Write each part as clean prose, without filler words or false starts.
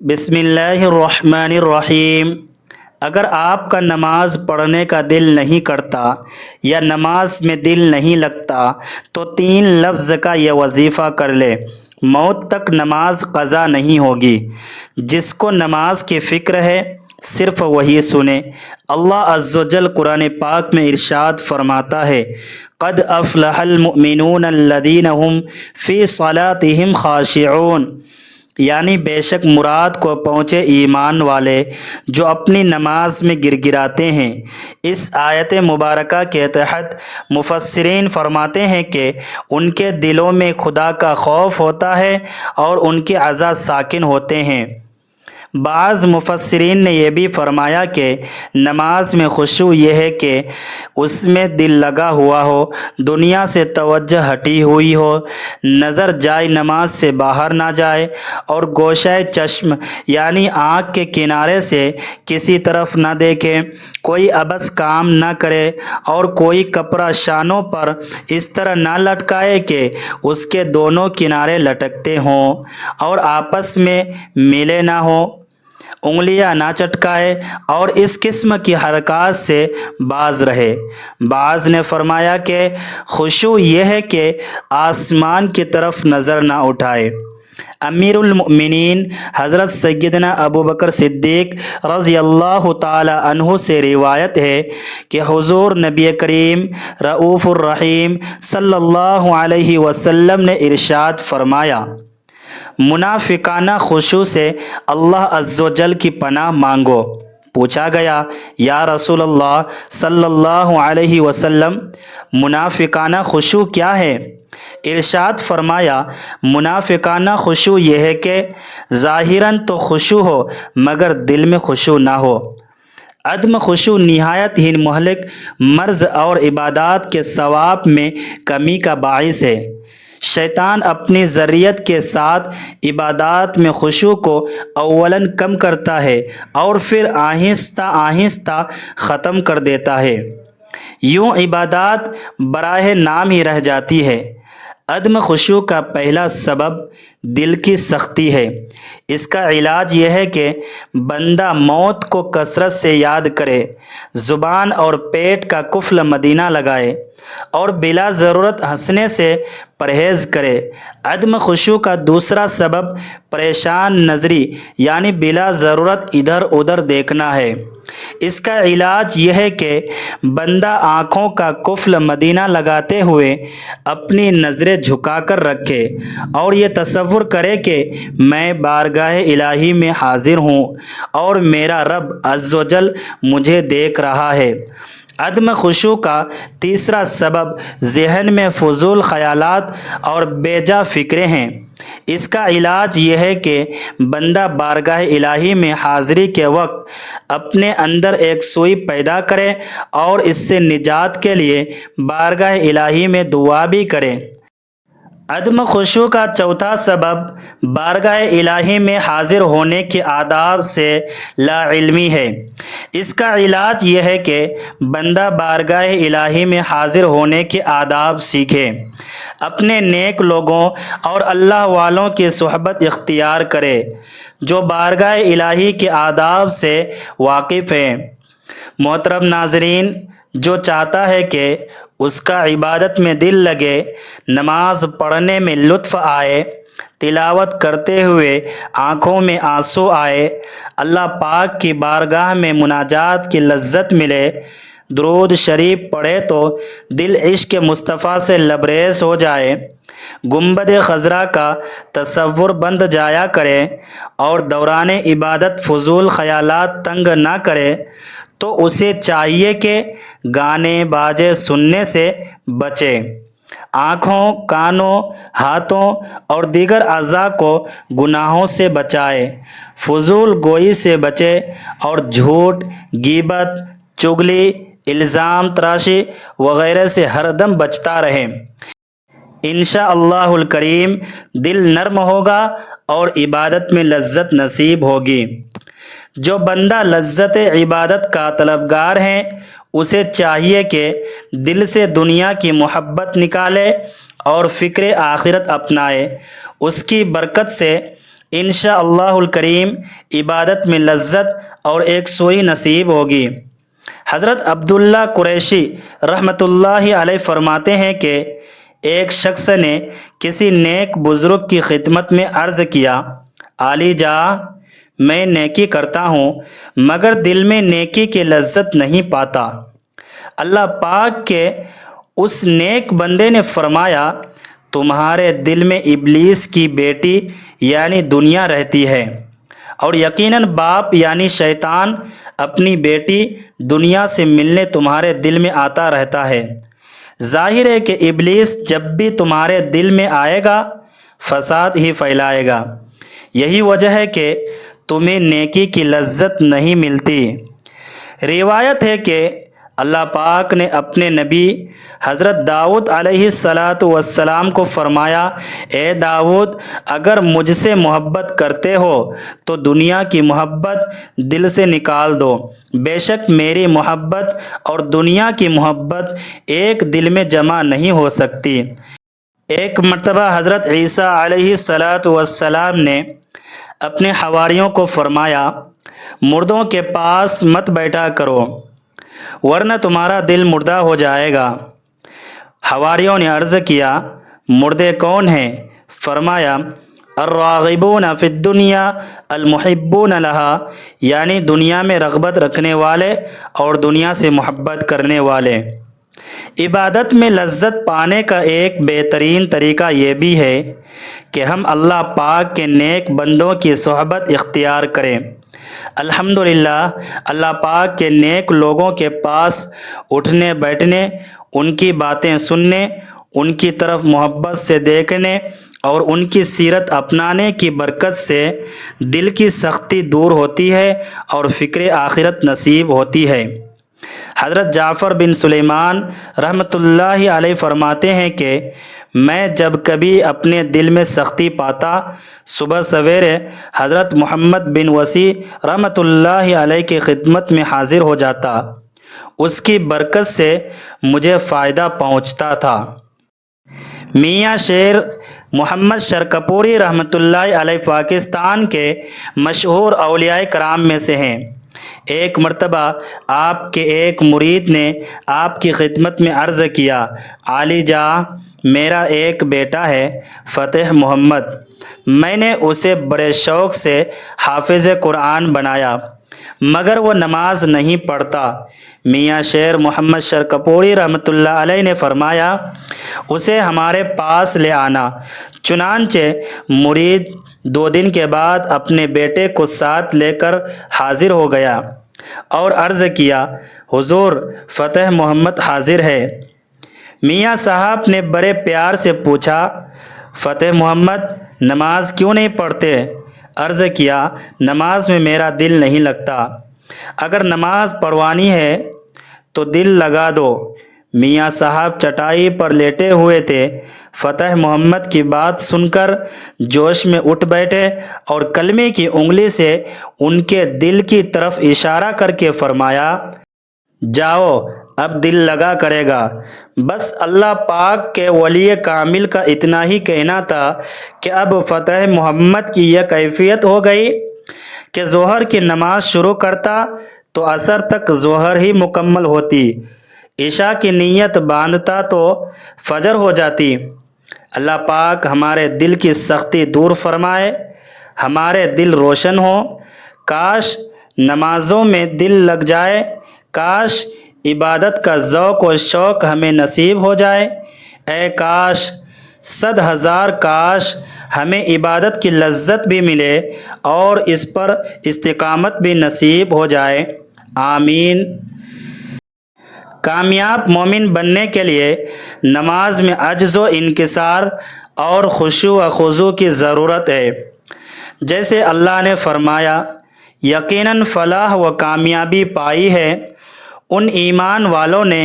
بسم اللہ الرحمن الرحیم۔ اگر آپ کا نماز پڑھنے کا دل نہیں کرتا یا نماز میں دل نہیں لگتا تو 3 لفظ کا یہ وظیفہ کر لے، موت تک نماز قضا نہیں ہوگی۔ جس کو نماز کی فکر ہے صرف وہی سنے۔ اللہ عز و جل قرآن پاک میں ارشاد فرماتا ہے، قد افلح المؤمنون الذین هم فی صلاتهم خاشعون، یعنی بے شک مراد کو پہنچے ایمان والے جو اپنی نماز میں گر گراتے ہیں۔ اس آیت مبارکہ کے تحت مفسرین فرماتے ہیں کہ ان کے دلوں میں خدا کا خوف ہوتا ہے اور ان کے اعضاء ساکن ہوتے ہیں۔ بعض مفسرین نے یہ بھی فرمایا کہ نماز میں خشوع یہ ہے کہ اس میں دل لگا ہوا ہو، دنیا سے توجہ ہٹی ہوئی ہو، نظر جائے نماز سے باہر نہ جائے اور گوشہ چشم یعنی آنکھ کے کنارے سے کسی طرف نہ دیکھے، کوئی عبث کام نہ کرے اور کوئی کپڑا شانوں پر اس طرح نہ لٹکائے کہ اس کے دونوں کنارے لٹکتے ہوں اور آپس میں ملے نہ ہوں، انگلیاں نہ چٹکائے اور اس قسم کی حرکات سے باز رہے۔ بعض نے فرمایا کہ خشوع یہ ہے کہ آسمان کی طرف نظر نہ اٹھائے۔ امیر المؤمنین حضرت سیدنا ابوبکر صدیق رضی اللہ تعالی عنہ سے روایت ہے کہ حضور نبی کریم رؤوف الرحیم صلی اللہ علیہ وسلم نے ارشاد فرمایا، منافقانہ خشوع سے اللہ عز و جل کی پناہ مانگو۔ پوچھا گیا، یا رسول اللہ صلی اللہ علیہ وسلم، منافقانہ خشوع کیا ہے؟ ارشاد فرمایا، منافقانہ خشوع یہ ہے کہ ظاہراً تو خشوع ہو مگر دل میں خشوع نہ ہو۔ عدم خشوع نہایت ہی مہلک مرض اور عبادات کے ثواب میں کمی کا باعث ہے۔ شیطان اپنی ذریت کے ساتھ عبادات میں خشوع کو اولاً کم کرتا ہے اور پھر آہستہ آہستہ ختم کر دیتا ہے، یوں عبادات براہ نام ہی رہ جاتی ہے۔ عدم خشوع کا پہلا سبب دل کی سختی ہے۔ اس کا علاج یہ ہے کہ بندہ موت کو کثرت سے یاد کرے، زبان اور پیٹ کا قفل مدینہ لگائے اور بلا ضرورت ہنسنے سے پرہیز کرے۔ عدم خشوع کا دوسرا سبب پریشان نظری یعنی بلا ضرورت ادھر ادھر دیکھنا ہے۔ اس کا علاج یہ ہے کہ بندہ آنکھوں کا قفل مدینہ لگاتے ہوئے اپنی نظریں جھکا کر رکھے اور یہ تصور کرے کہ میں بارگاہ الہی میں حاضر ہوں اور میرا رب عز و جل مجھے دیکھ رہا ہے۔ عدم خشوع کا تیسرا سبب ذہن میں فضول خیالات اور بے جا فکریں ہیں۔ اس کا علاج یہ ہے کہ بندہ بارگاہ الہی میں حاضری کے وقت اپنے اندر ایک سوئی پیدا کرے اور اس سے نجات کے لیے بارگاہ الہی میں دعا بھی کرے۔ عدم خشوع کا چوتھا سبب بارگاہ الہی میں حاضر ہونے کے آداب سے لا علمی ہے۔ اس کا علاج یہ ہے کہ بندہ بارگاہ الہی میں حاضر ہونے کے آداب سیکھے، اپنے نیک لوگوں اور اللہ والوں کی صحبت اختیار کرے جو بارگاہ الہی کے آداب سے واقف ہیں۔ محترم ناظرین، جو چاہتا ہے کہ اس کا عبادت میں دل لگے، نماز پڑھنے میں لطف آئے، تلاوت کرتے ہوئے آنکھوں میں آنسو آئے، اللہ پاک کی بارگاہ میں مناجات کی لذت ملے، درود شریف پڑھے تو دل عشق مصطفیٰ سے لبریز ہو جائے، گنبد خضرا کا تصور بند جایا کرے اور دوران عبادت فضول خیالات تنگ نہ کرے، تو اسے چاہیے کہ گانے باجے سننے سے بچے، آنکھوں، کانوں، ہاتھوں اور دیگر اعضاء کو گناہوں سے بچائے، فضول گوئی سے بچے اور جھوٹ، غیبت، چغلی، الزام تراشی وغیرہ سے ہر دم بچتا رہے۔ انشاءاللہ الکریم دل نرم ہوگا اور عبادت میں لذت نصیب ہوگی۔ جو بندہ لذت عبادت کا طلبگار ہے اسے چاہیے کہ دل سے دنیا کی محبت نکالے اور فکر آخرت اپنائے۔ اس کی برکت سے انشاءاللہ الکریم عبادت میں لذت اور ایک سوئی نصیب ہوگی۔ حضرت عبداللہ قریشی رحمۃ اللہ علیہ فرماتے ہیں کہ ایک شخص نے کسی نیک بزرگ کی خدمت میں عرض کیا، عالی جا، میں نیکی کرتا ہوں مگر دل میں نیکی کی لذت نہیں پاتا۔ اللہ پاک کے اس نیک بندے نے فرمایا، تمہارے دل میں ابلیس کی بیٹی یعنی دنیا رہتی ہے، اور یقیناً باپ یعنی شیطان اپنی بیٹی دنیا سے ملنے تمہارے دل میں آتا رہتا ہے۔ ظاہر ہے کہ ابلیس جب بھی تمہارے دل میں آئے گا فساد ہی پھیلائے گا، یہی وجہ ہے کہ تمہیں نیکی کی لذت نہیں ملتی۔ روایت ہے کہ اللہ پاک نے اپنے نبی حضرت داؤد علیہ السلام کو فرمایا، اے داؤد، اگر مجھ سے محبت کرتے ہو تو دنیا کی محبت دل سے نکال دو، بے شک میری محبت اور دنیا کی محبت ایک دل میں جمع نہیں ہو سکتی۔ ایک مرتبہ حضرت عیسیٰ علیہ السلام نے اپنے حواریوں کو فرمایا، مردوں کے پاس مت بیٹھا کرو ورنہ تمہارا دل مردہ ہو جائے گا۔ حواریوں نے عرض کیا، مردے کون ہیں؟ فرمایا، الراغبون فی الدنیا المحبون لہا، یعنی دنیا میں رغبت رکھنے والے اور دنیا سے محبت کرنے والے۔ عبادت میں لذت پانے کا ایک بہترین طریقہ یہ بھی ہے کہ ہم اللہ پاک کے نیک بندوں کی صحبت اختیار کریں۔ الحمدللہ، اللہ پاک کے نیک لوگوں کے پاس اٹھنے بیٹھنے، ان کی باتیں سننے، ان کی طرف محبت سے دیکھنے اور ان کی سیرت اپنانے کی برکت سے دل کی سختی دور ہوتی ہے اور فکر آخرت نصیب ہوتی ہے۔ حضرت جعفر بن سلیمان رحمۃ اللہ علیہ فرماتے ہیں کہ میں جب کبھی اپنے دل میں سختی پاتا، صبح سویرے حضرت محمد بن وسیع رحمۃ اللہ علیہ کی خدمت میں حاضر ہو جاتا، اس کی برکت سے مجھے فائدہ پہنچتا تھا۔ میاں شیر محمد شرکپوری رحمۃ اللہ علیہ پاکستان کے مشہور اولیاء کرام میں سے ہیں۔ ایک مرتبہ آپ کے ایک مرید نے آپ کی خدمت میں عرض کیا، عالی جا، میرا ایک بیٹا ہے فتح محمد، میں نے اسے بڑے شوق سے حافظ قرآن بنایا مگر وہ نماز نہیں پڑھتا۔ میاں شیر محمد شرکپوری رحمۃ اللہ علیہ نے فرمایا، اسے ہمارے پاس لے آنا۔ چنانچہ مرید 2 دن کے بعد اپنے بیٹے کو ساتھ لے کر حاضر ہو گیا اور عرض کیا، حضور، فتح محمد حاضر ہے۔ میاں صاحب نے بڑے پیار سے پوچھا، فتح محمد نماز کیوں نہیں پڑھتے؟ عرض کیا، نماز میں میرا دل نہیں لگتا، اگر نماز پڑھوانی ہے تو دل لگا دو۔ میاں صاحب چٹائی پر لیٹے ہوئے تھے۔ فتح محمد کی بات سن کر جوش میں اٹھ بیٹھے اور کلمے کی انگلی سے ان کے دل کی طرف اشارہ کر کے فرمایا، جاؤ، اب دل لگا کرے گا۔ بس اللہ پاک کے ولی کامل کا اتنا ہی کہنا تھا کہ اب فتح محمد کی یہ کیفیت ہو گئی کہ ظہر کی نماز شروع کرتا تو عصر تک ظہر ہی مکمل ہوتی، عشاء کی نیت باندھتا تو فجر ہو جاتی۔ اللہ پاک ہمارے دل کی سختی دور فرمائے، ہمارے دل روشن ہوں۔ کاش نمازوں میں دل لگ جائے، کاش عبادت کا ذوق و شوق ہمیں نصیب ہو جائے۔ اے کاش، 100,000 کاش ہمیں عبادت کی لذت بھی ملے اور اس پر استقامت بھی نصیب ہو جائے۔ آمین۔ کامیاب مومن بننے کے لیے نماز میں عجز و انکسار اور خشوع و خضوع کی ضرورت ہے۔ جیسے اللہ نے فرمایا، یقیناً فلاح و کامیابی پائی ہے ان ایمان والوں نے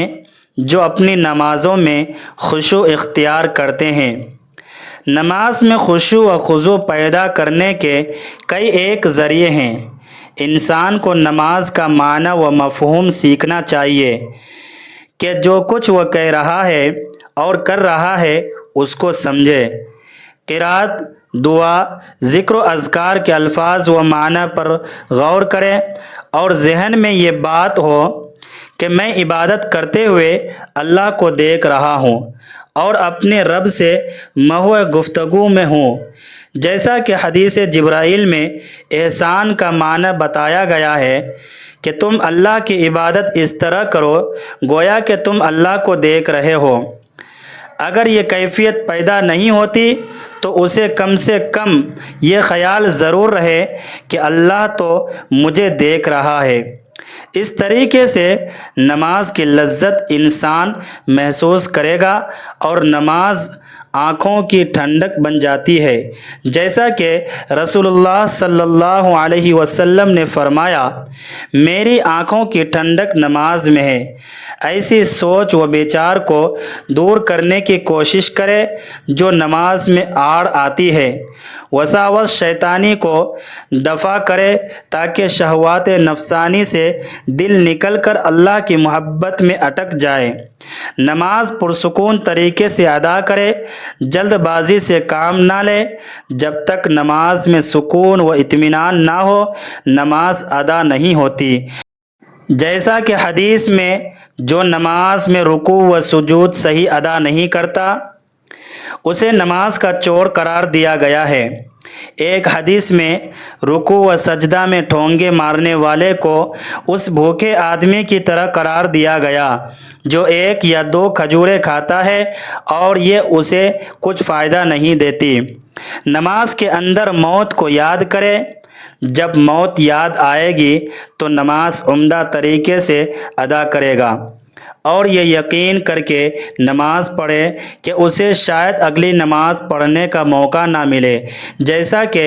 جو اپنی نمازوں میں خشوع اختیار کرتے ہیں۔ نماز میں خشوع و خضوع پیدا کرنے کے کئی ایک ذریعے ہیں۔ انسان کو نماز کا معنی و مفہوم سیکھنا چاہیے کہ جو کچھ وہ کہہ رہا ہے اور کر رہا ہے اس کو سمجھے۔ قرات دعا، ذکر و اذکار کے الفاظ و معنی پر غور کریں اور ذہن میں یہ بات ہو کہ میں عبادت کرتے ہوئے اللہ کو دیکھ رہا ہوں اور اپنے رب سے محو گفتگو میں ہوں۔ جیسا کہ حدیث جبرائیل میں احسان کا معنی بتایا گیا ہے کہ تم اللہ کی عبادت اس طرح کرو گویا کہ تم اللہ کو دیکھ رہے ہو۔ اگر یہ کیفیت پیدا نہیں ہوتی تو اسے کم سے کم یہ خیال ضرور رہے کہ اللہ تو مجھے دیکھ رہا ہے۔ اس طریقے سے نماز کی لذت انسان محسوس کرے گا اور نماز آنکھوں کی ٹھنڈک بن جاتی ہے، جیسا کہ رسول اللہ صلی اللہ علیہ وسلم نے فرمایا، میری آنکھوں کی ٹھنڈک نماز میں ہے۔ ایسی سوچ و بیچار کو دور کرنے کی کوشش کرے جو نماز میں آڑ آتی ہے، وساوس شیطانی کو دفع کرے تاکہ شہوات نفسانی سے دل نکل کر اللہ کی محبت میں اٹک جائے۔ نماز پرسکون طریقے سے ادا کرے، جلد بازی سے کام نہ لے۔ جب تک نماز میں سکون و اطمینان نہ ہو نماز ادا نہیں ہوتی۔ جیسا کہ حدیث میں جو نماز میں رکوع و سجود صحیح ادا نہیں کرتا اسے نماز کا چور قرار دیا گیا ہے۔ ایک حدیث میں رکوع و سجدہ میں ٹھونگے مارنے والے کو اس بھوکے آدمی کی طرح قرار دیا گیا جو 1 یا 2 کھجوریں کھاتا ہے اور یہ اسے کچھ فائدہ نہیں دیتی۔ نماز کے اندر موت کو یاد کرے، جب موت یاد آئے گی تو نماز عمدہ طریقے سے ادا کرے گا اور یہ یقین کر کے نماز پڑھے کہ اسے شاید اگلی نماز پڑھنے کا موقع نہ ملے، جیسا کہ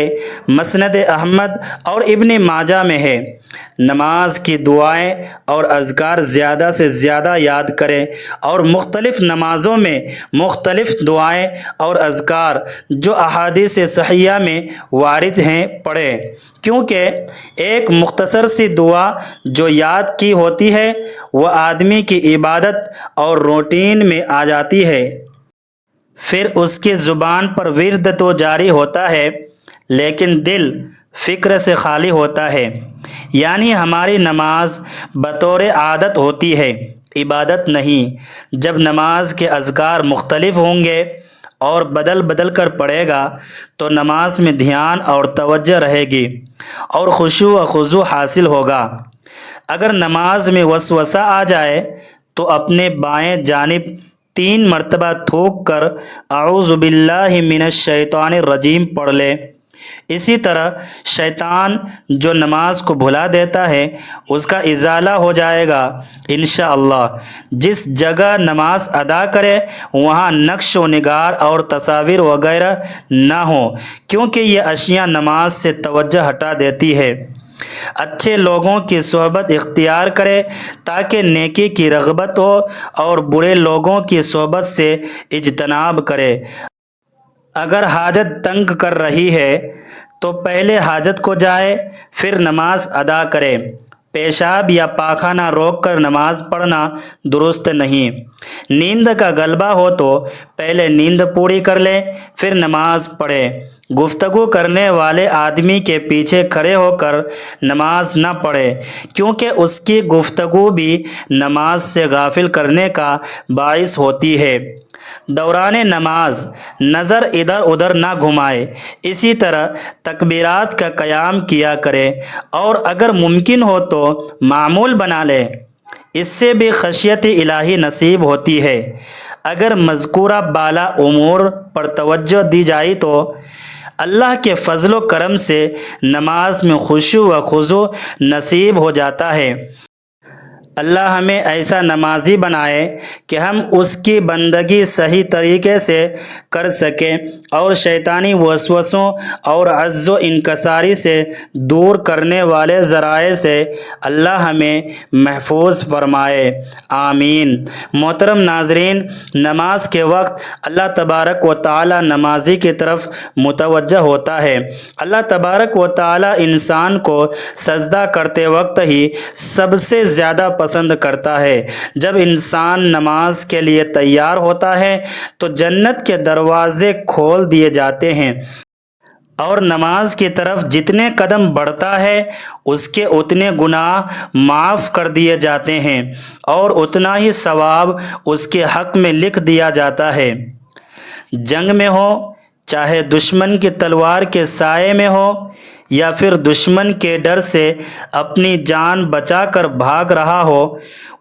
مسند احمد اور ابن ماجہ میں ہے۔ نماز کی دعائیں اور اذکار زیادہ سے زیادہ یاد کریں اور مختلف نمازوں میں مختلف دعائیں اور اذکار جو احادیث صحیحہ میں وارد ہیں پڑھیں، کیونکہ ایک مختصر سی دعا جو یاد کی ہوتی ہے وہ آدمی کی عبادت اور روٹین میں آ جاتی ہے، پھر اس کی زبان پر ورد تو جاری ہوتا ہے لیکن دل فکر سے خالی ہوتا ہے۔ یعنی ہماری نماز بطور عادت ہوتی ہے، عبادت نہیں۔ جب نماز کے اذکار مختلف ہوں گے اور بدل بدل کر پڑھے گا تو نماز میں دھیان اور توجہ رہے گی اور خشوع و خضوع حاصل ہوگا۔ اگر نماز میں وسوسہ آ جائے تو اپنے بائیں جانب 3 مرتبہ تھوک کر اعوذ باللہ من الشیطان الرجیم پڑھ لے۔ اسی طرح شیطان جو نماز کو بھلا دیتا ہے اس کا ازالہ ہو جائے گا انشاءاللہ۔ جس جگہ نماز ادا کرے وہاں نقش و نگار اور تصاویر وغیرہ نہ ہوں، کیونکہ یہ اشیاء نماز سے توجہ ہٹا دیتی ہے۔ اچھے لوگوں کی صحبت اختیار کرے تاکہ نیکی کی رغبت ہو اور برے لوگوں کی صحبت سے اجتناب کرے۔ اگر حاجت تنگ کر رہی ہے تو پہلے حاجت کو جائے پھر نماز ادا کرے۔ پیشاب یا پاخانہ روک کر نماز پڑھنا درست نہیں۔ نیند کا غلبہ ہو تو پہلے نیند پوری کر لے پھر نماز پڑھے۔ گفتگو کرنے والے آدمی کے پیچھے کھڑے ہو کر نماز نہ پڑھے، کیونکہ اس کی گفتگو بھی نماز سے غافل کرنے کا باعث ہوتی ہے۔ دوران نماز نظر ادھر ادھر نہ گھمائے، اسی طرح تکبیرات کا قیام کیا کرے اور اگر ممکن ہو تو معمول بنا لے، اس سے بھی خشیت الہی نصیب ہوتی ہے۔ اگر مذکورہ بالا امور پر توجہ دی جائے تو اللہ کے فضل و کرم سے نماز میں خشوع و خضوع نصیب ہو جاتا ہے۔ اللہ ہمیں ایسا نمازی بنائے کہ ہم اس کی بندگی صحیح طریقے سے کر سکیں اور شیطانی وسوسوں اور عجز و انکساری سے دور کرنے والے ذرائع سے اللہ ہمیں محفوظ فرمائے، آمین۔ محترم ناظرین، نماز کے وقت اللہ تبارک و تعالی نمازی کی طرف متوجہ ہوتا ہے۔ اللہ تبارک و تعالی انسان کو سجدہ کرتے وقت ہی سب سے زیادہ پسند کرتا ہے۔ جب انسان نماز کے لیے تیار ہوتا ہے تو جنت کے دروازے کھول دیے جاتے ہیں۔ اور نماز کی طرف جتنے قدم بڑھتا ہے اس کے اتنے گناہ معاف کر دیے جاتے ہیں اور اتنا ہی ثواب اس کے حق میں لکھ دیا جاتا ہے۔ جنگ میں ہو، چاہے دشمن کی تلوار کے سائے میں ہو یا پھر دشمن کے ڈر سے اپنی جان بچا کر بھاگ رہا ہو،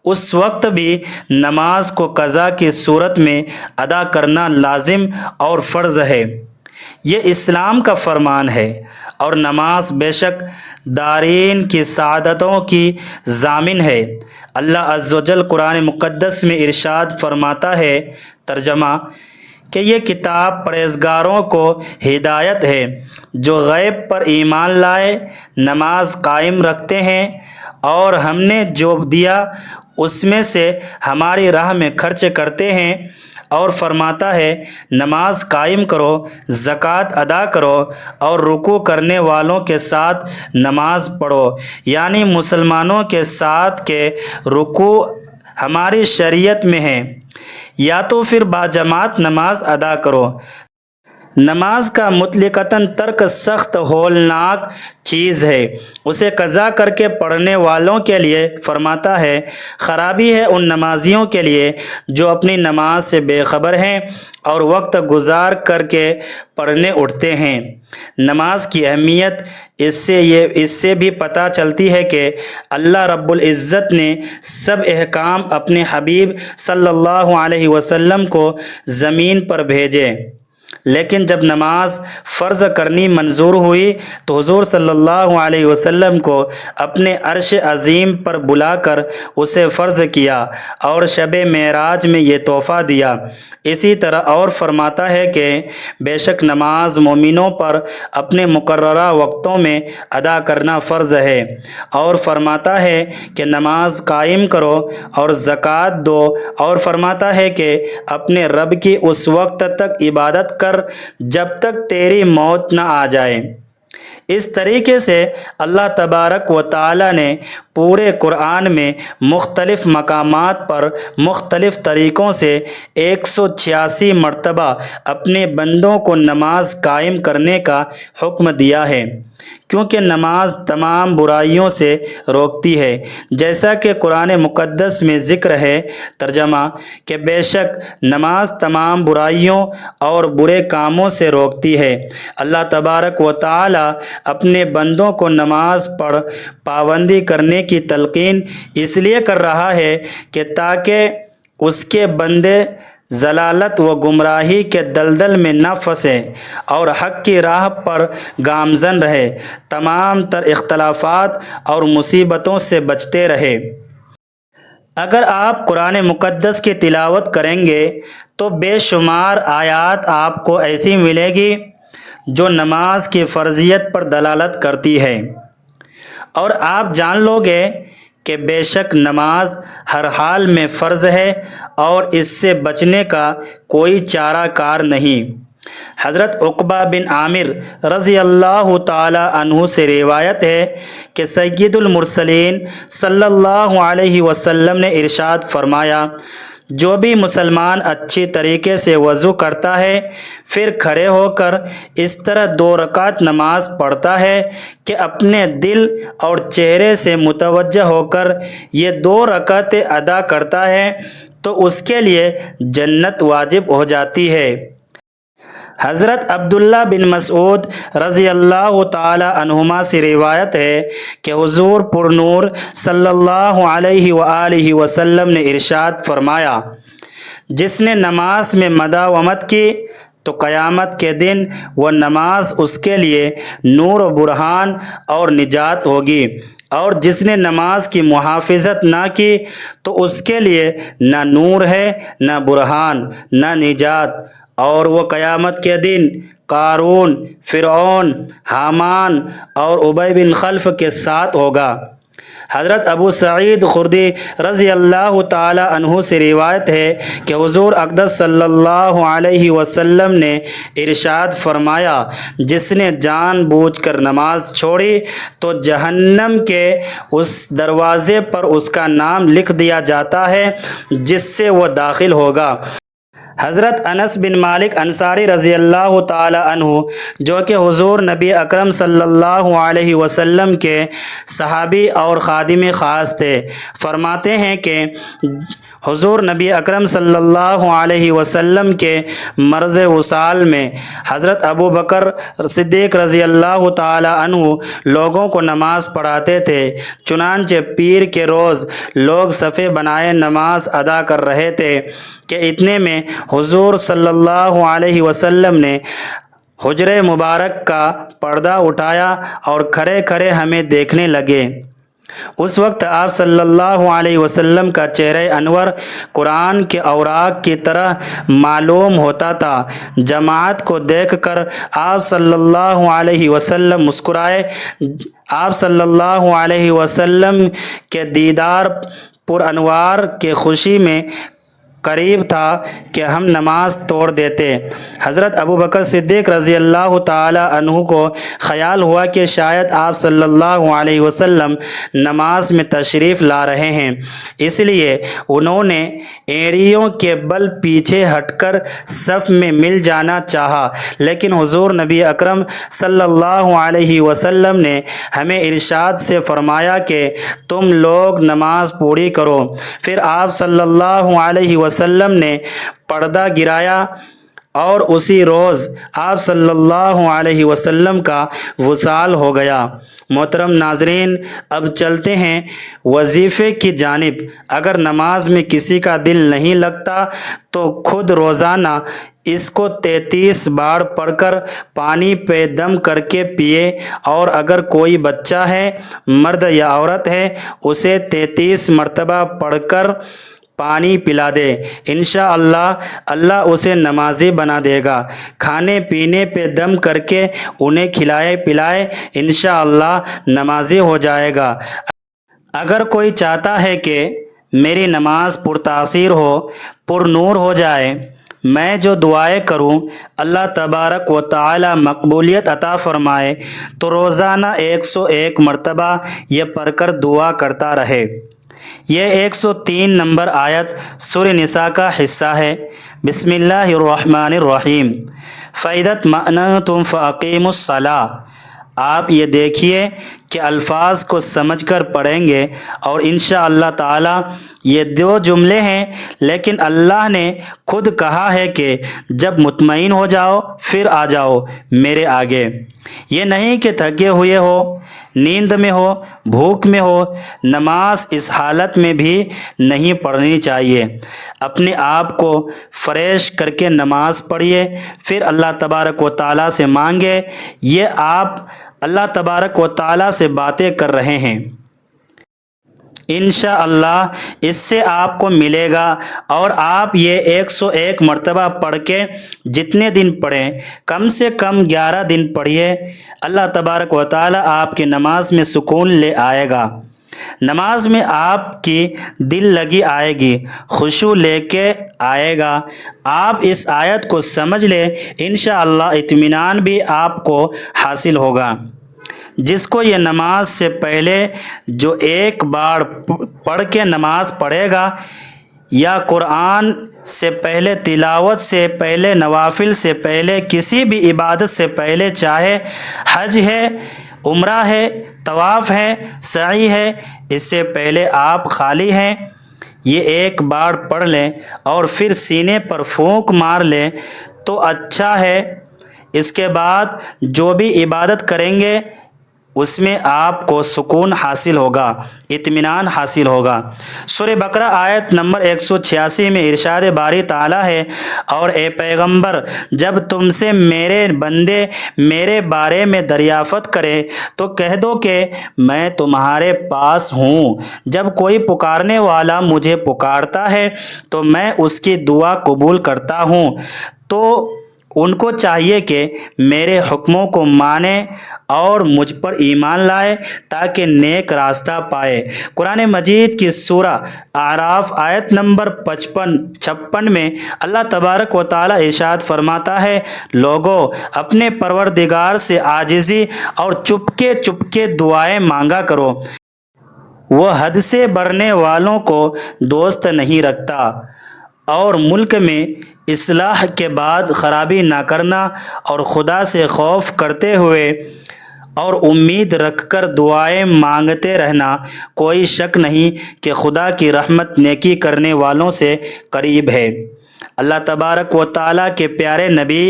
اس وقت بھی نماز کو قضا کی صورت میں ادا کرنا لازم اور فرض ہے۔ یہ اسلام کا فرمان ہے، اور نماز بے شک دارین کی سعادتوں کی ضامن ہے۔ اللہ عز و جل قرآن مقدس میں ارشاد فرماتا ہے، ترجمہ، کہ یہ کتاب پرہیزگاروں کو ہدایت ہے، جو غیب پر ایمان لائے، نماز قائم رکھتے ہیں، اور ہم نے جو دیا اس میں سے ہماری راہ میں خرچ کرتے ہیں، اور فرماتا ہے نماز قائم کرو، زکوٰۃ ادا کرو، اور رکوع کرنے والوں کے ساتھ نماز پڑھو، یعنی مسلمانوں کے ساتھ کہ رکوع ہماری شریعت میں ہے، یا تو پھر باجماعت نماز ادا کرو۔ نماز کا مطلقاً ترک سخت ہولناک چیز ہے۔ اسے قضا کر کے پڑھنے والوں کے لیے فرماتا ہے خرابی ہے ان نمازیوں کے لیے جو اپنی نماز سے بے خبر ہیں اور وقت گزار کر کے پڑھنے اٹھتے ہیں۔ نماز کی اہمیت اس سے بھی پتہ چلتی ہے کہ اللہ رب العزت نے سب احکام اپنے حبیب صلی اللہ علیہ وسلم کو زمین پر بھیجے، لیکن جب نماز فرض کرنی منظور ہوئی تو حضور صلی اللہ علیہ وسلم کو اپنے عرش عظیم پر بلا کر اسے فرض کیا اور شب معراج میں یہ تحفہ دیا۔ اسی طرح اور فرماتا ہے کہ بے شک نماز مومنوں پر اپنے مقررہ وقتوں میں ادا کرنا فرض ہے، اور فرماتا ہے کہ نماز قائم کرو اور زکوٰۃ دو، اور فرماتا ہے کہ اپنے رب کی اس وقت تک عبادت کر جب تک تیری موت نہ آ جائے۔ اس طریقے سے اللہ تبارک و تعالی نے پورے قرآن میں مختلف مقامات پر مختلف طریقوں سے 186 مرتبہ اپنے بندوں کو نماز قائم کرنے کا حکم دیا ہے، کیونکہ نماز تمام برائیوں سے روکتی ہے، جیسا کہ قرآن مقدس میں ذکر ہے، ترجمہ، کہ بے شک نماز تمام برائیوں اور برے کاموں سے روکتی ہے۔ اللہ تبارک و تعالی اپنے بندوں کو نماز پر پابندی کرنے کی تلقین اس لیے کر رہا ہے کہ تاکہ اس کے بندے ضلالت و گمراہی کے دلدل میں نہ پھنسیں اور حق کی راہ پر گامزن رہے، تمام تر اختلافات اور مصیبتوں سے بچتے رہے۔ اگر آپ قرآن مقدس کی تلاوت کریں گے تو بے شمار آیات آپ کو ایسی ملے گی جو نماز کی فرضیت پر دلالت کرتی ہے، اور آپ جان لو گے کہ بے شک نماز ہر حال میں فرض ہے اور اس سے بچنے کا کوئی چارہ کار نہیں۔ حضرت عقبہ بن عامر رضی اللہ تعالی عنہ سے روایت ہے کہ سید المرسلین صلی اللہ علیہ وسلم نے ارشاد فرمایا، جو بھی مسلمان اچھی طریقے سے وضو کرتا ہے پھر کھڑے ہو کر اس طرح 2 رکعت نماز پڑھتا ہے کہ اپنے دل اور چہرے سے متوجہ ہو کر یہ 2 رکعتیں ادا کرتا ہے تو اس کے لیے جنت واجب ہو جاتی ہے۔ حضرت عبداللہ بن مسعود رضی اللہ تعالی عنہما سے روایت ہے کہ حضور پر نور صلی اللہ علیہ وآلہ وسلم نے ارشاد فرمایا، جس نے نماز میں مداومت کی تو قیامت کے دن وہ نماز اس کے لیے نور و برہان اور نجات ہوگی، اور جس نے نماز کی محافظت نہ کی تو اس کے لیے نہ نور ہے، نہ برہان، نہ نجات، اور وہ قیامت کے دن قارون، فرعون، حامان اور ابی بن خلف کے ساتھ ہوگا۔ حضرت ابو سعید خدری رضی اللہ تعالی عنہ سے روایت ہے کہ حضور اقدس صلی اللہ علیہ وسلم نے ارشاد فرمایا، جس نے جان بوجھ کر نماز چھوڑی تو جہنم کے اس دروازے پر اس کا نام لکھ دیا جاتا ہے جس سے وہ داخل ہوگا۔ حضرت انس بن مالک انصاری رضی اللہ تعالی عنہ جو کہ حضور نبی اکرم صلی اللہ علیہ وسلم کے صحابی اور خادم خاص تھے، فرماتے ہیں کہ حضور نبی اکرم صلی اللہ علیہ وسلم کے مرض وصال میں حضرت ابو بکر صدیق رضی اللہ تعالی عنہ لوگوں کو نماز پڑھاتے تھے۔ چنانچہ پیر کے روز لوگ صفیں بنائے نماز ادا کر رہے تھے کہ اتنے میں حضور صلی اللہ علیہ وسلم نے حجرہ مبارک کا پردہ اٹھایا اور کھڑے کھڑے ہمیں دیکھنے لگے۔ اس وقت آپ صلی اللہ علیہ وسلم کا چہرہ انور قرآن کے اوراق کی طرح معلوم ہوتا تھا۔ جماعت کو دیکھ کر آپ صلی اللہ علیہ وسلم مسکرائے۔ آپ صلی اللہ علیہ وسلم کے دیدار پر انوار کی خوشی میں قریب تھا کہ ہم نماز توڑ دیتے۔ حضرت ابو بکر صدیق رضی اللہ تعالی عنہ کو خیال ہوا کہ شاید آپ صلی اللہ علیہ وسلم نماز میں تشریف لا رہے ہیں، اس لیے انہوں نے اینڑیوں کے بل پیچھے ہٹ کر صف میں مل جانا چاہا، لیکن حضور نبی اکرم صلی اللہ علیہ وسلم نے ہمیں ارشاد سے فرمایا کہ تم لوگ نماز پوری کرو۔ پھر آپ صلی اللہ علیہ وسلم نے پردہ گرایا اور اسی روز آپ صلی اللہ علیہ وسلم کا وصال ہو گیا۔ محترم ناظرین، اب چلتے ہیں وظیفے کی جانب۔ اگر نماز میں کسی کا دل نہیں لگتا تو خود روزانہ اس کو 33 بار پڑھ کر پانی پہ دم کر کے پیے، اور اگر کوئی بچہ ہے، مرد یا عورت ہے، اسے 33 مرتبہ پڑھ کر پانی پلا دے۔ انشاءاللہ اللہ اسے نمازی بنا دے گا۔ کھانے پینے پہ دم کر کے انہیں کھلائے پلائے، انشاءاللہ نمازی ہو جائے گا۔ اگر کوئی چاہتا ہے کہ میری نماز پرتاثیر ہو، پر نور ہو جائے، میں جو دعائیں کروں اللہ تبارک و تعالی مقبولیت عطا فرمائے، تو روزانہ 101 مرتبہ یہ پڑھ کر دعا کرتا رہے۔ یہ 103 نمبر آیت سورہ نساء کا حصہ ہے۔ بسم اللہ الرحمن الرحیم۔ فَإِذَا اطْمَأْنَنْتُمْ فَأَقِيمُوا الصَّلَاةَ۔ آپ یہ دیکھیے کہ الفاظ کو سمجھ کر پڑھیں گے، اور انشاءاللہ تعالی یہ 2 جملے ہیں، لیکن اللہ نے خود کہا ہے کہ جب مطمئن ہو جاؤ پھر آ جاؤ میرے آگے۔ یہ نہیں کہ تھکے ہوئے ہو، نیند میں ہو، بھوک میں ہو۔ نماز اس حالت میں بھی نہیں پڑھنی چاہیے۔ اپنے آپ کو فریش کر کے نماز پڑھیے، پھر اللہ تبارک و تعالیٰ سے مانگے۔ یہ آپ اللہ تبارک و تعالیٰ سے باتیں کر رہے ہیں، انشاءاللہ اس سے آپ کو ملے گا۔ اور آپ یہ 101 مرتبہ پڑھ کے جتنے دن پڑھیں، کم سے کم 11 دن پڑھیے، اللہ تبارک و تعالیٰ آپ کی نماز میں سکون لے آئے گا۔ نماز میں آپ کی دل لگی آئے گی، خشوع لے کے آئے گا۔ آپ اس آیت کو سمجھ لیں، انشاءاللہ اطمینان بھی آپ کو حاصل ہوگا۔ جس کو یہ نماز سے پہلے جو 1 بار پڑھ کے نماز پڑھے گا، یا قرآن سے پہلے، تلاوت سے پہلے، نوافل سے پہلے، کسی بھی عبادت سے پہلے، چاہے حج ہے، عمرہ ہے، طواف ہے، سعی ہے، اس سے پہلے آپ خالی ہیں، یہ 1 بار پڑھ لیں اور پھر سینے پر پھونک مار لیں تو اچھا ہے۔ اس کے بعد جو بھی عبادت کریں گے اس میں آپ کو سکون حاصل ہوگا، اطمینان حاصل ہوگا۔ سورہ بقرہ آیت نمبر 186 میں ارشاد باری تعالیٰ ہے، اور اے پیغمبر، جب تم سے میرے بندے میرے بارے میں دریافت کرے تو کہہ دو کہ میں تمہارے پاس ہوں۔ جب کوئی پکارنے والا مجھے پکارتا ہے تو میں اس کی دعا قبول کرتا ہوں۔ تو ان کو چاہیے کہ میرے حکموں کو مانیں اور مجھ پر ایمان لائے تاکہ نیک راستہ پائے۔ قرآن مجید کی سورہ اعراف آیت نمبر 56 میں اللہ تبارک و تعالی ارشاد فرماتا ہے، لوگو اپنے پروردگار سے عاجزی اور چپکے چپکے دعائیں مانگا کرو، وہ حد سے بڑھنے والوں کو دوست نہیں رکھتا اور ملک میں اصلاح کے بعد خرابی نہ کرنا، اور خدا سے خوف کرتے ہوئے اور امید رکھ کر دعائیں مانگتے رہنا۔ کوئی شک نہیں کہ خدا کی رحمت نیکی کرنے والوں سے قریب ہے۔ اللہ تبارک و تعالیٰ کے پیارے نبی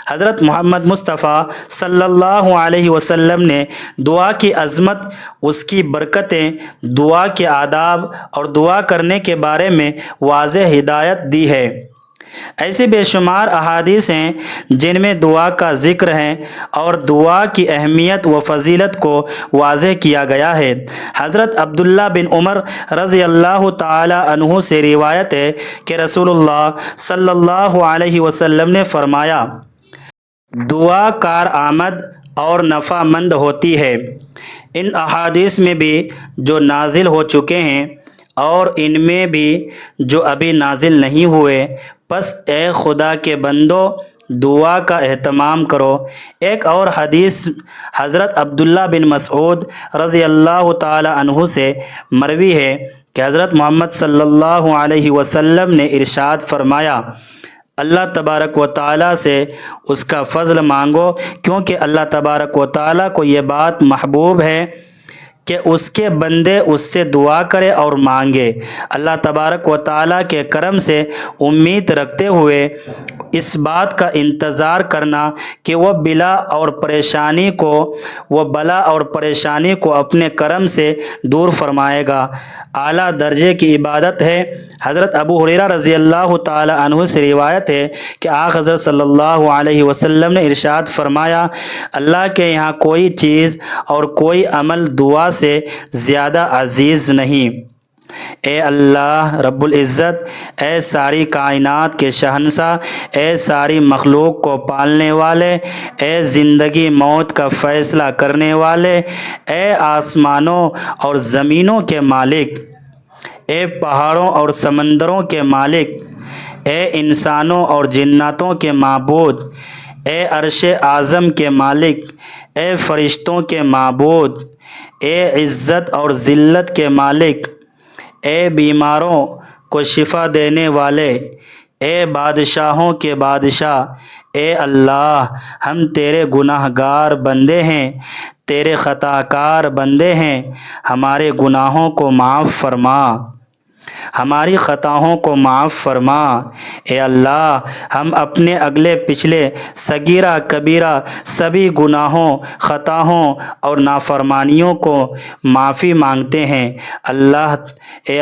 حضرت محمد مصطفیٰ صلی اللہ علیہ وسلم نے دعا کی عظمت، اس کی برکتیں، دعا کے آداب اور دعا کرنے کے بارے میں واضح ہدایت دی ہے۔ ایسی بے شمار احادیث ہیں جن میں دعا کا ذکر ہے اور دعا کی اہمیت و فضیلت کو واضح کیا گیا ہے۔ حضرت عبداللہ بن عمر رضی اللہ تعالی عنہ سے روایت ہے کہ رسول اللہ صلی اللہ علیہ وسلم نے فرمایا، دعا کارآمد اور نفع مند ہوتی ہے۔ ان احادیث میں بھی جو نازل ہو چکے ہیں اور ان میں بھی جو ابھی نازل نہیں ہوئے، پس اے خدا کے بندو دعا کا اہتمام کرو۔ ایک اور حدیث حضرت عبداللہ بن مسعود رضی اللہ تعالی عنہ سے مروی ہے کہ حضرت محمد صلی اللہ علیہ وسلم نے ارشاد فرمایا، اللہ تبارک و تعالیٰ سے اس کا فضل مانگو، کیونکہ اللہ تبارک و تعالیٰ کو یہ بات محبوب ہے کہ اس کے بندے اس سے دعا کرے اور مانگے۔ اللہ تبارک و تعالیٰ کے کرم سے امید رکھتے ہوئے اس بات کا انتظار کرنا کہ وہ بلا اور پریشانی کو اپنے کرم سے دور فرمائے گا، اعلیٰ درجے کی عبادت ہے۔ حضرت ابو ہریرہ رضی اللہ تعالی عنہ سے روایت ہے کہ آقا حضرت صلی اللہ علیہ وسلم نے ارشاد فرمایا، اللہ کے یہاں کوئی چیز اور کوئی عمل دعا سے زیادہ عزیز نہیں۔ اے اللہ رب العزت، اے ساری کائنات کے شہنشاہ، اے ساری مخلوق کو پالنے والے، اے زندگی موت کا فیصلہ کرنے والے، اے آسمانوں اور زمینوں کے مالک، اے پہاڑوں اور سمندروں کے مالک، اے انسانوں اور جناتوں کے معبود، اے عرش اعظم کے مالک، اے فرشتوں کے معبود، اے عزت اور ذلت کے مالک، اے بیماروں کو شفا دینے والے، اے بادشاہوں کے بادشاہ، اے اللہ ہم تیرے گناہ گار بندے ہیں، تیرے خطا کار بندے ہیں، ہمارے گناہوں کو معاف فرما، ہماری خطاؤں کو معاف فرما۔ اے اللہ ہم اپنے اگلے پچھلے صغیرہ کبیرہ سبھی گناہوں، خطاؤں اور نافرمانیوں کو معافی مانگتے ہیں۔ اے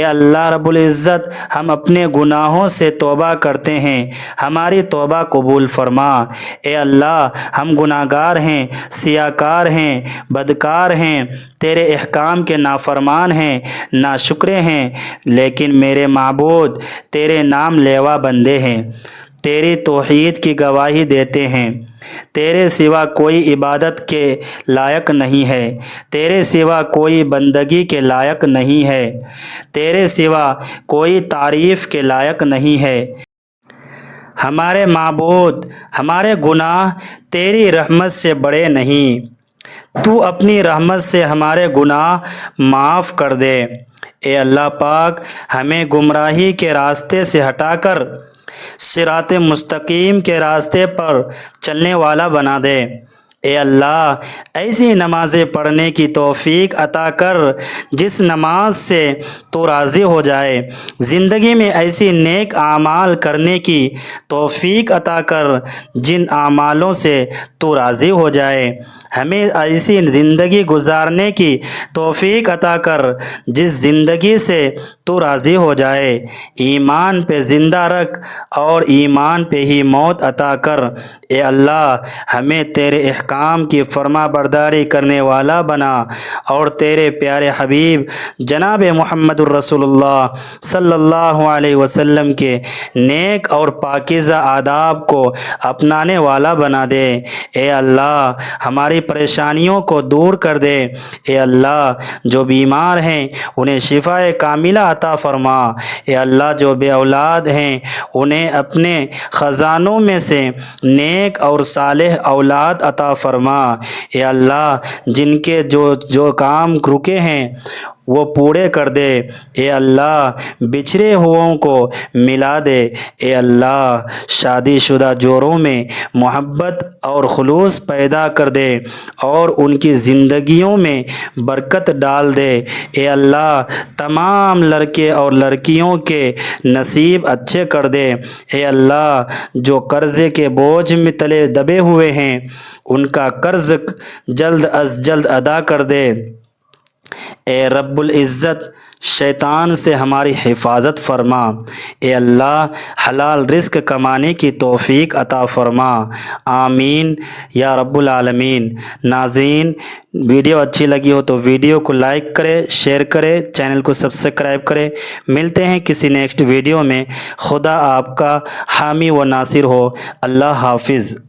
اللہ رب العزت، ہم اپنے گناہوں سے توبہ کرتے ہیں، ہماری توبہ قبول فرما۔ اے اللہ ہم گناہ گار ہیں، سیاہ کار ہیں، بدکار ہیں، تیرے احکام کے نافرمان ہیں، ناشکرے ہیں، لیکن میرے معبود تیرے نام لیوا بندے ہیں، تیری توحید کی گواہی دیتے ہیں۔ تیرے سوا کوئی عبادت کے لائق نہیں ہے، تیرے سوا کوئی بندگی کے لائق نہیں ہے، تیرے سوا کوئی تعریف کے لائق نہیں ہے۔ ہمارے معبود، ہمارے گناہ تیری رحمت سے بڑے نہیں، تو اپنی رحمت سے ہمارے گناہ معاف کر دے۔ اے اللہ پاک ہمیں گمراہی کے راستے سے ہٹا کر صراط مستقیم کے راستے پر چلنے والا بنا دے۔ اے اللہ ایسی نمازیں پڑھنے کی توفیق عطا کر جس نماز سے تو راضی ہو جائے، زندگی میں ایسی نیک اعمال کرنے کی توفیق عطا کر جن اعمالوں سے تو راضی ہو جائے، ہمیں ایسی زندگی گزارنے کی توفیق عطا کر جس زندگی سے تو راضی ہو جائے، ایمان پہ زندہ رکھ اور ایمان پہ ہی موت عطا کر۔ اے اللہ ہمیں تیرے احکام کی فرما برداری کرنے والا بنا اور تیرے پیارے حبیب جناب محمد الرسول اللہ صلی اللہ علیہ وسلم کے نیک اور پاکیزہ آداب کو اپنانے والا بنا دے۔ اے اللہ ہماری پریشانیوں کو دور کر دے۔ اے اللہ جو بیمار ہیں انہیں شفا کاملہ عطا فرما۔ اے اللہ جو بے اولاد ہیں انہیں اپنے خزانوں میں سے نیک اور صالح اولاد عطا فرما۔ اے اللہ جن کے جو کام رکے ہیں وہ پورے کر دے۔ اے اللہ بچھڑے ہوئوں کو ملا دے۔ اے اللہ شادی شدہ جوڑوں میں محبت اور خلوص پیدا کر دے اور ان کی زندگیوں میں برکت ڈال دے۔ اے اللہ تمام لڑکے اور لڑکیوں کے نصیب اچھے کر دے۔ اے اللہ جو قرضے کے بوجھ میں تلے دبے ہوئے ہیں ان کا قرض جلد از جلد ادا کر دے۔ اے رب العزت شیطان سے ہماری حفاظت فرما۔ اے اللہ حلال رزق کمانے کی توفیق عطا فرما۔ آمین یا رب العالمین۔ ناظرین ویڈیو اچھی لگی ہو تو ویڈیو کو لائک کرے، شیئر کرے، چینل کو سبسکرائب کرے۔ ملتے ہیں کسی نیکسٹ ویڈیو میں۔ خدا آپ کا حامی و ناصر ہو۔ اللہ حافظ۔